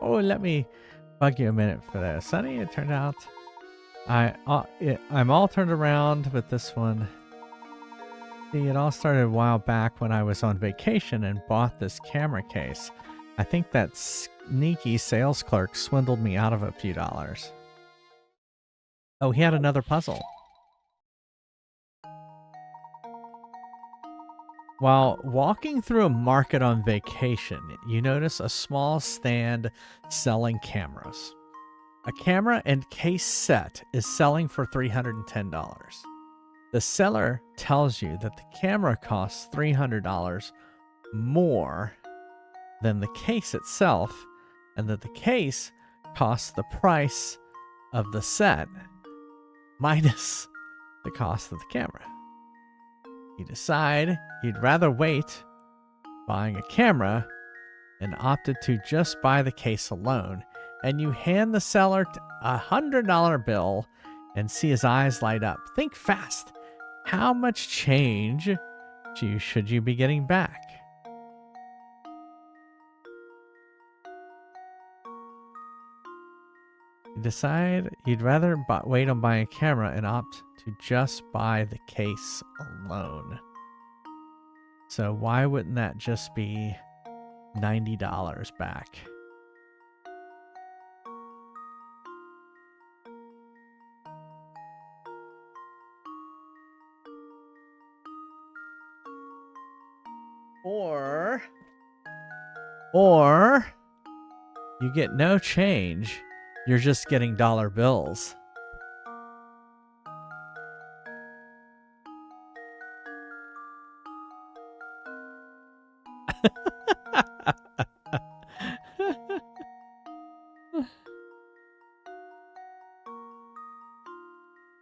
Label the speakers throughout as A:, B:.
A: Oh, let me bug you a minute for this. Sonny, it turned out I'm all turned around with this one. See, it all started a while back when I was on vacation and bought this camera case. I think that sneaky sales clerk swindled me out of a few dollars. Oh, he had another puzzle. While walking through a market on vacation, you notice a small stand selling cameras. A camera and case set is selling for $310. The seller tells you that the camera costs $300 more than the case itself, and that the case costs the price of the set minus the cost of the camera. You decide you'd rather wait buying a camera and opted to just buy the case alone, and you hand the seller a $100 bill and see his eyes light up. Think fast. How much change should you be getting back? You decide you'd rather wait on buying a camera and opt to just buy the case alone. So why wouldn't that just be $90 back? Or you get no change. You're just getting dollar bills.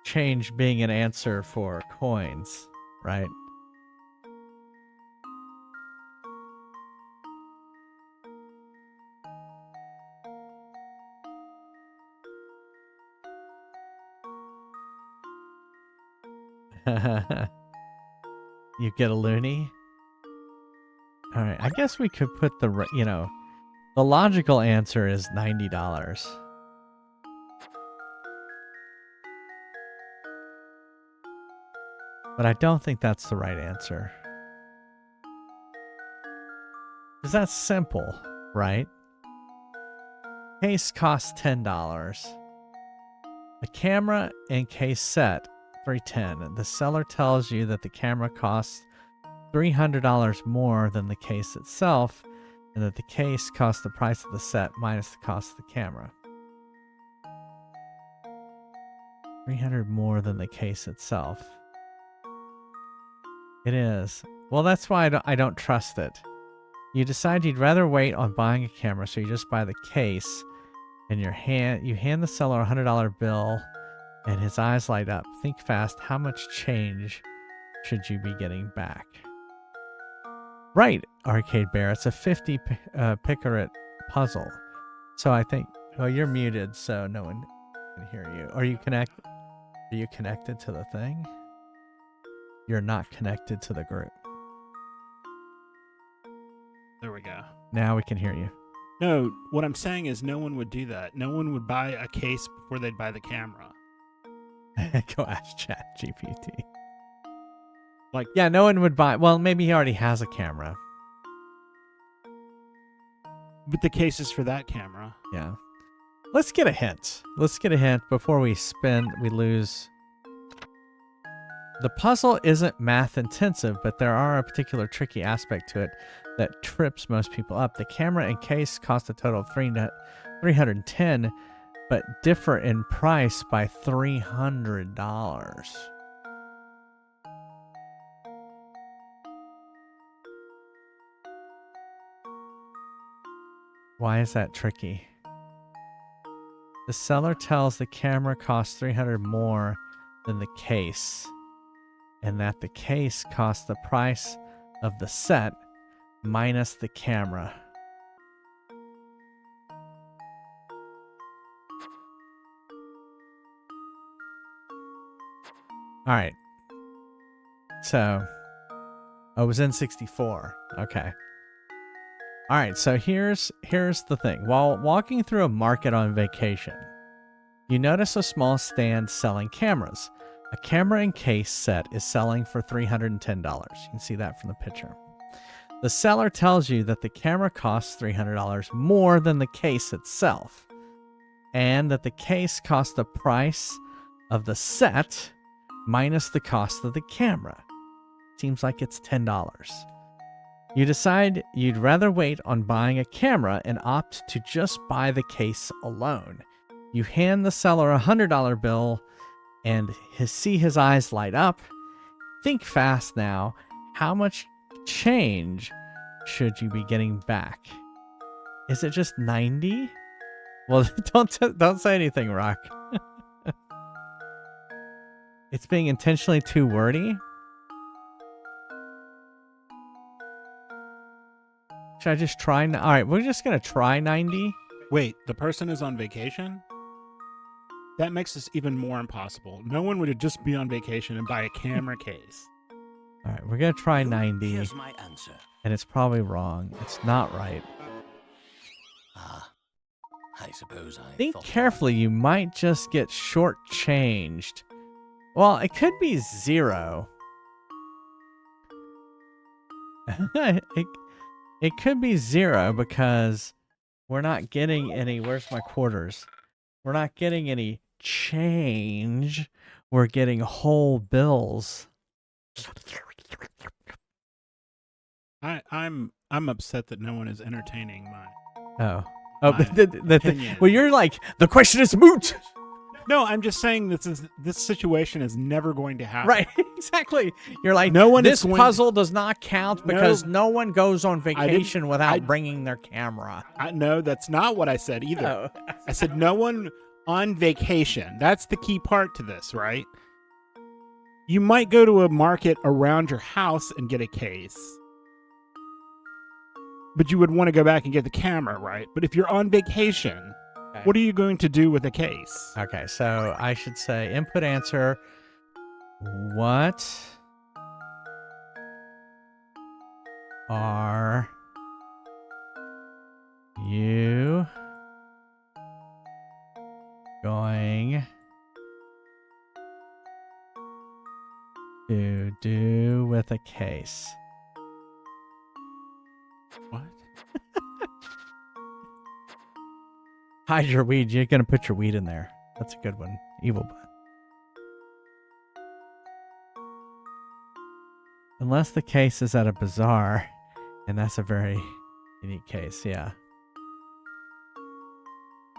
A: Change being an answer for coins, right? You get a loony? All right, I guess we could put the logical answer is $90. But I don't think that's the right answer. Because that's simple, right? Case costs $10. The camera and case set, $310. The seller tells you that the camera costs $300 more than the case itself, and that the case costs the price of the set minus the cost of the camera. $300 more than the case itself. It is. Well, that's why I don't trust it. You decide you'd rather wait on buying a camera, so you just buy the case. And you hand the seller a $100 bill, and his eyes light up. Think fast. How much change should you be getting back? Right, Arcade Bear. It's a 50 Picaret puzzle. So I think. Oh, you're muted, so no one can hear you. Are you connected to the thing? You're not connected to the group.
B: There we go.
A: Now we can hear you.
B: No, what I'm saying is no one would do that. No one would buy a case before they'd buy the camera.
A: Go ask ChatGPT. Yeah, no one would buy. Well, maybe he already has a camera.
B: But the case is for that camera.
A: Yeah. Let's get a hint. Let's get a hint before we lose. The puzzle isn't math intensive, but there are a particular tricky aspect to it that trips most people up. The camera and case cost a total of $310, but differ in price by $300. Why is that tricky? The seller tells the camera costs $300 more than the case, and that the case costs the price of the set minus the camera. All right. So, it was N64. Okay. All right, so here's the thing. While walking through a market on vacation, you notice a small stand selling cameras. A camera and case set is selling for $310. You can see that from the picture. The seller tells you that the camera costs $300 more than the case itself, and that the case costs the price of the set minus the cost of the camera. Seems like it's $10. You decide you'd rather wait on buying a camera and opt to just buy the case alone. You hand the seller a $100 bill and see his eyes light up. Think fast now. How much change should you be getting back? Is it just 90? Well, don't say anything, Rock. It's being intentionally too wordy. Should I just try? All right, we're just gonna try 90.
B: Wait, the person is on vacation? That makes this even more impossible. No one would just be on vacation and buy a camera case.
A: All right, we're gonna try 90.
C: Here's my answer.
A: And it's probably wrong. It's not right.
C: I suppose I
A: Think
C: thought
A: carefully. You might just get shortchanged. Well, it could be 0. It could be 0 because we're not getting any. Where's my quarters? We're not getting any change. We're getting whole bills.
B: I'm upset that no one is entertaining my.
A: Oh,
B: My opinion.
A: well, you're like, the question is moot.
B: No, I'm just saying this situation is never going to happen.
A: Right, exactly. You're like,
B: No one is
A: this
B: going-
A: puzzle does not count because no one goes on vacation without
B: I-
A: bringing their camera.
B: No, that's not what I said either.
A: Oh.
B: I said no one on vacation. That's the key part to this, right? You might go to a market around your house and get a case. But you would want to go back and get the camera, right? But if you're on vacation,
A: Okay.
B: what are you going to do with a case?
A: Okay, so I should say input answer. What are you going to do with a case?
B: What?
A: Hide your weed. You're gonna put your weed in there. That's a good one. Evil bud. Unless the case is at a bazaar, and that's a very unique case. Yeah.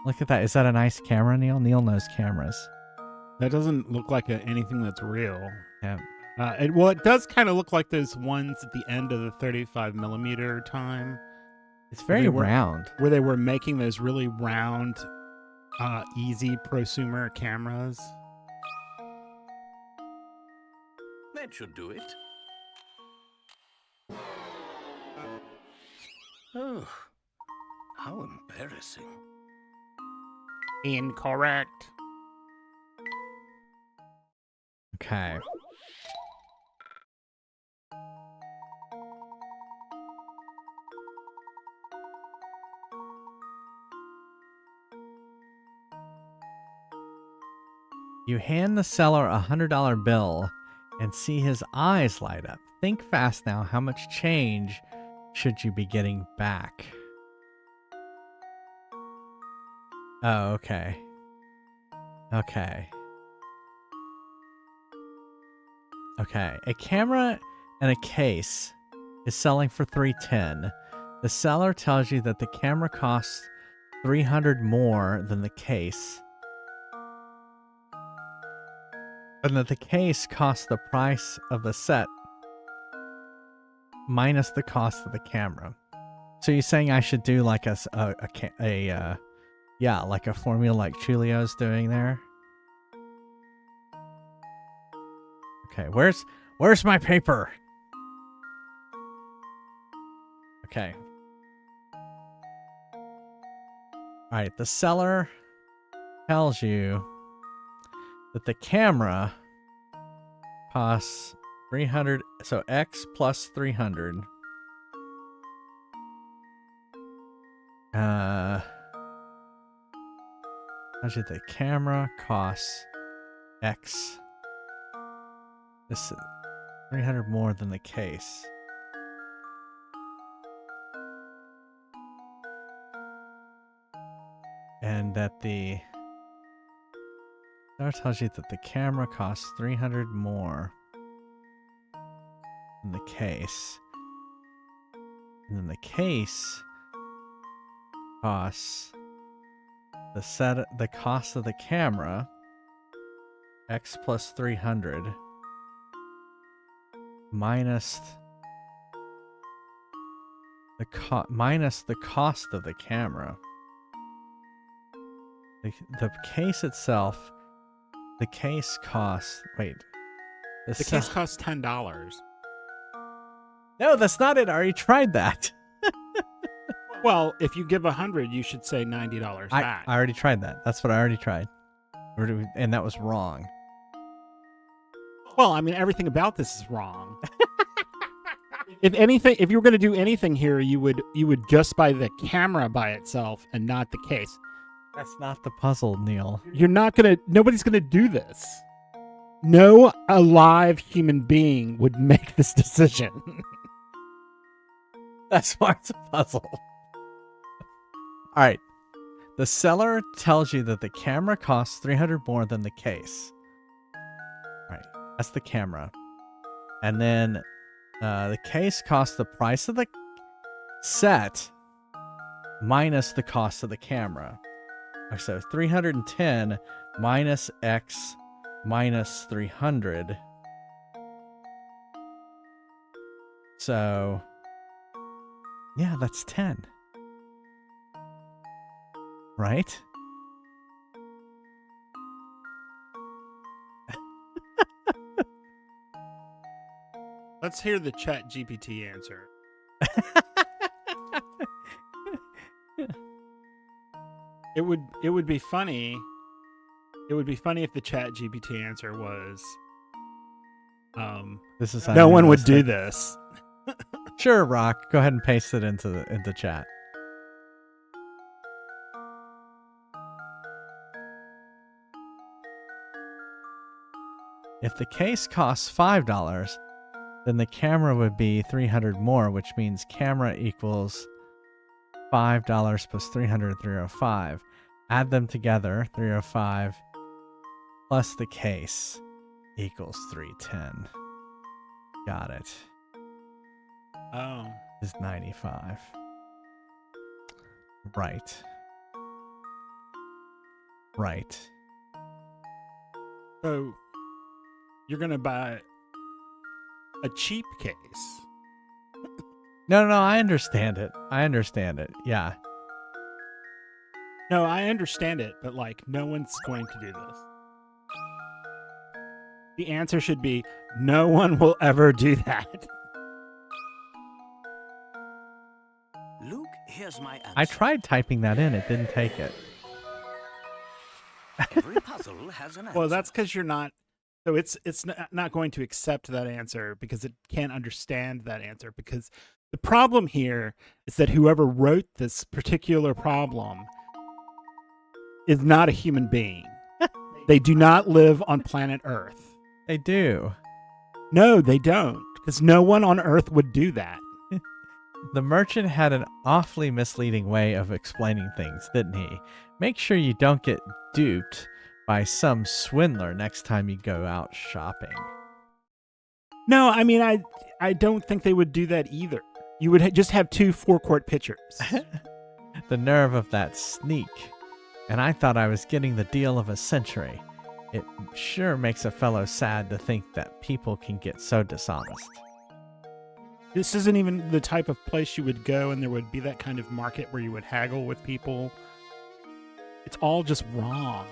A: Look at that. Is that a nice camera, Neil? Neil knows cameras.
B: That doesn't look like anything that's real.
A: Yeah.
B: It does kind of look like those ones at the end of the 35 millimeter time.
A: It's very
B: They were-
A: round.
B: Where they were making those really round, easy prosumer cameras.
C: that should do it. Oh, how embarrassing.
B: Incorrect.
A: Okay. You hand the seller a $100 bill and see his eyes light up. Think fast now. How much change should you be getting back? Oh, okay. Okay. Okay. A camera and a case is selling for $310. The seller tells you that the camera costs $300 more than the case, and that the case costs the price of the set minus the cost of the camera. So you're saying I should do like like a formula like Chulio's doing there? Okay, where's my paper? Okay. All right, the seller tells you that the camera costs 300, so X plus 300 Tells you the camera costs X. This is 300 more than the case. And that the Star tells you that the camera costs 300 more than the case. And then the case costs the cost of the camera X plus 300 minus minus the cost of the camera. The case itself, the case costs. Wait,
B: The case costs $10.
A: No, that's not it. I already tried that.
B: Well, if you give 100, you should say $90 back.
A: I already tried that. That's what I already tried, and that was wrong.
B: Well, I mean, everything about this is wrong. If anything, if you were going to do anything here, you would just buy the camera by itself and not the case.
A: That's not the puzzle, Neil.
B: Nobody's gonna do this. No alive human being would make this decision.
A: That's why it's a puzzle. All right. The seller tells you that the camera costs 300 more than the case. All right. That's the camera. And then the case costs the price of the set minus the cost of the camera. So 310 minus X minus 300. So, yeah, that's 10. Right?
B: Let's hear the Chat GPT answer. It would be funny. It would be funny if the Chat GPT answer was,
A: This is
B: no one would do this.
A: Sure, Rock. Go ahead and paste it into chat. If the case costs $5, then the camera would be 300 more, which means camera equals $5 plus 300, 305. Add them together, 305 plus the case equals 310. Got it.
B: Oh.
A: Is 95. Right. Right.
B: So you're gonna buy a cheap case.
A: No, I understand it. Yeah.
B: No, I understand it, but like no one's going to do this. The answer should be no one will ever do that.
C: Luke, here's my answer.
A: I tried typing that in. It didn't take it.
C: Every puzzle has an answer.
B: Well, that's because you're not. So it's not going to accept that answer because it can't understand that answer. Because the problem here is that whoever wrote this particular problem is not a human being. They do not live on planet Earth.
A: They do.
B: No, they don't. Because no one on Earth would do that.
A: The merchant had an awfully misleading way of explaining things, didn't he? Make sure you don't get duped by some swindler next time you go out shopping.
B: No, I mean, I don't think they would do that either. You would just have 2 forecourt pitchers.
A: The nerve of that sneak. And I thought I was getting the deal of a century. It sure makes a fellow sad to think that people can get so dishonest.
B: This isn't even the type of place you would go and there would be that kind of market where you would haggle with people. It's all just wrong.